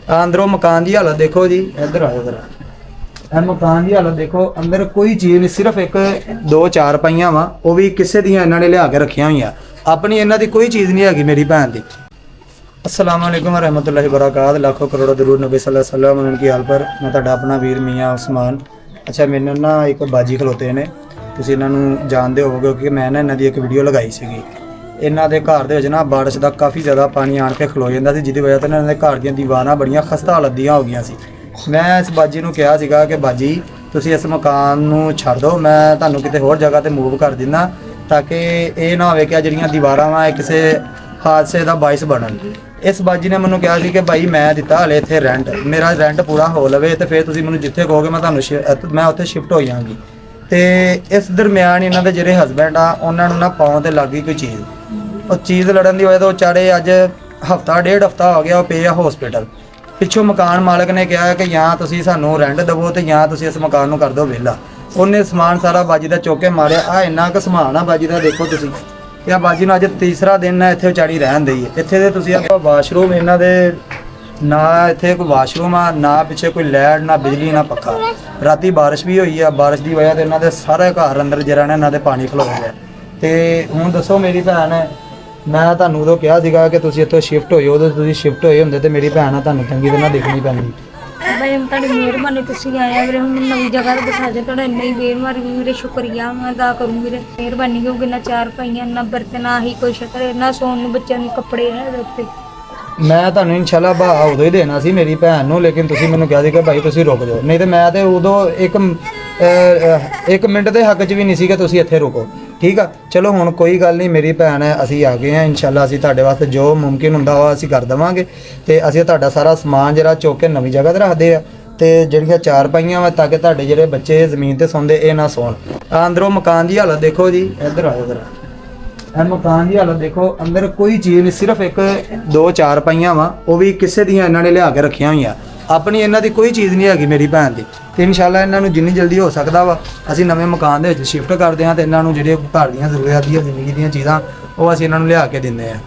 अंदरों मकान की हालत देखो जी, इधर आओ जरा। मकान की हालत देखो, अंदर कोई चीज़ नहीं, सिर्फ एक दो चार पाइयां वा, वो भी किसी दियां इन्हों ने लिया के रखिया हुई। अपनी इन्हों की कोई चीज़ नहीं हैगी मेरी भैन की। अस्सलाम वालेकुम रहमतुल्लाहि बरकात। लाखों करोड़ों दरूद नबी सल्लल्लाहु अलैहि वसल्लम उनकी हाल पर। मैं तुहाडा अपना वीर मियाँ उस्मान। अच्छा, मैंने ना एक बाजी खलोते ने, तुसीं इन्हां नूं जानदे होवोगे क्योंकि मैं ना इन्हां दी एक वीडियो लगाई सीगी। इन्हां दे घर दे विच ना बारिश दा काफ़ी ज़्यादा पानी आण के खलो जांदा सी, जिहदी वजह तो इन्हां दे घर दीयां दीवारां बड़ियां खस्ता हालत दियां हो गईयां सी। मैं इस बाजी नूं कहा सीगा कि बाजी तुसीं इस मकान नूं छड्ड दो, मैं तुहानूं किते होर जगह ते मूव कर दिंदा ताकि ये ना होवे कि जिहड़ियां दीवारां वा किसी हादसे का बाइस बनन। इस बाजी ने मैनू कहा कि भाई मैं दिता हले इत्थे रेंट, मेरा रेंट पूरा हो लवे तो फिर तुसीं मैनू जिथे कहोगे मैं तुहानूं मैं उत्थे शिफ्ट हो जाऊँगी। तो इस दरम्यान इन्हां दे जिहड़े हसबैंड आ उन्हां नूं ना पाँव ते लग गई कोई चीज़, और चीज़ लड़न की वजह तो चारे अज हफ्ता डेढ़ हफ्ता हो गया वो पे आ हॉस्पिटल। पिछों मकान मालक ने कहा कि या तुसीं सानूं रेंट देवो तो या तुसीं इस मकान नूं कर दो विहला। उन्हें समान सारा बाजी का चुक के मारिया। आ इन्ना क समान आ बाजी का, देखो तुसीं या बाजी नूं अज तीसरा दिन है इत्थे विचारी रहन दई है। इत्थे दे तुसीं वाशरूम इन्हां दे ना, इत्थे कोई वाशरूम आ ना, पिछे कोई लाइट ना बिजली ना पक्खा। राती बारिश भी हुई है, बारिश की वजह तो इन्हां दे सारे घर अंदर जरा ने इन्हां दे पानी खलो गया। तो हुण दसो मेरी भैन, मैं तुहानूं उदों कहा सीगा कि तुसीं इत्थों शिफ्ट हो जाओ, तो तुसीं शिफ्ट होए हुंदे तो मेरी भैन तुहानूं चंगी तरह देखनी पैंदी। भाई हम तुहाडी मेहरबानी, तुसीं आए वीरे, हुण नवीं जगह ते दिखा दे, तुहाडा इन्ना ही बेरमारी वीरे, शुक्रिया मैं अदा करूँ वीरे, मेहरबानी। क्योंकि ना चार पाइयां ना बर्तन, ना ही कोई शक्कर ना सोन नूं बच्चों नूं कपड़े है उत्ते। मैं तुहानूं इंशाल्लाह बहा उदों ही देना सी मेरी भैन नूं, लेकिन तुसीं मैनूं कहा सी कि भाई तुसीं रुक जाओ, नहीं तो मैं तो उदों एक मिनट के हक च भी नहीं सी कि तुसीं इत्थे रुको। ठीक है, चलो हुण कोई गल नहीं, मेरी भैन है, असीं आ गए हैं। इंशाल्लाह असीं तुहाडे वास्ते जो मुमकिन हुंदा वा असीं कर देवांगे। ते असीं तुहाडा सारा समान जिहड़ा चुक के नवीं जगह ते रखदे आ, ते ਜਿਹੜੀਆਂ ਚਾਰ ਪਾਈਆਂ ਵਾ ताकि ਤੁਹਾਡੇ ਜਿਹੜੇ ਬੱਚੇ ਜ਼ਮੀਨ ਤੇ ਸੌਂਦੇ ਇਹ ਨਾ ਸੌਣ। ਅੰਦਰੋਂ ਮਕਾਨ ਦੀ ਹਾਲਤ ਦੇਖੋ ਜੀ, ਇੱਧਰ ਆਓ ਜਰਾ। ਇਹ ਮਕਾਨ ਦੀ ਹਾਲਤ ਦੇਖੋ, ਅੰਦਰ ਕੋਈ ਚੀਜ਼ ਨਹੀਂ, ਸਿਰਫ ਇੱਕ ਦੋ ਚਾਰ ਪਾਈਆਂ ਵਾ, ਉਹ ਵੀ ਕਿਸੇ ਦੀਆਂ ਇਹਨਾਂ ਨੇ ਲਿਆ ਕੇ ਰੱਖੀਆਂ ਹੋਈਆਂ। ਆਪਣੀ ਇਹਨਾਂ ਦੀ ਕੋਈ ਚੀਜ਼ ਨਹੀਂ ਹੈਗੀ ਮੇਰੀ ਭੈਣ ਦੀ। ਤੇ ਇਨਸ਼ਾਅੱਲਾ ਇਹਨਾਂ ਨੂੰ ਜਿੰਨੀ ਜਲਦੀ ਹੋ ਸਕਦਾ ਵਾ ਅਸੀਂ ਨਵੇਂ ਮਕਾਨ ਦੇ ਵਿੱਚ ਸ਼ਿਫਟ ਕਰਦੇ ਹਾਂ, ਤੇ ਇਹਨਾਂ ਨੂੰ ਜਿਹੜੇ ਘਰ ਦੀਆਂ ਜ਼ਰੂਰੀਅਤ ਦੀਆਂ ਜ਼ਿੰਦਗੀ ਦੀਆਂ ਚੀਜ਼ਾਂ ਉਹ ਅਸੀਂ ਇਹਨਾਂ ਨੂੰ ਲਿਆ ਕੇ ਦਿੰਦੇ ਹਾਂ।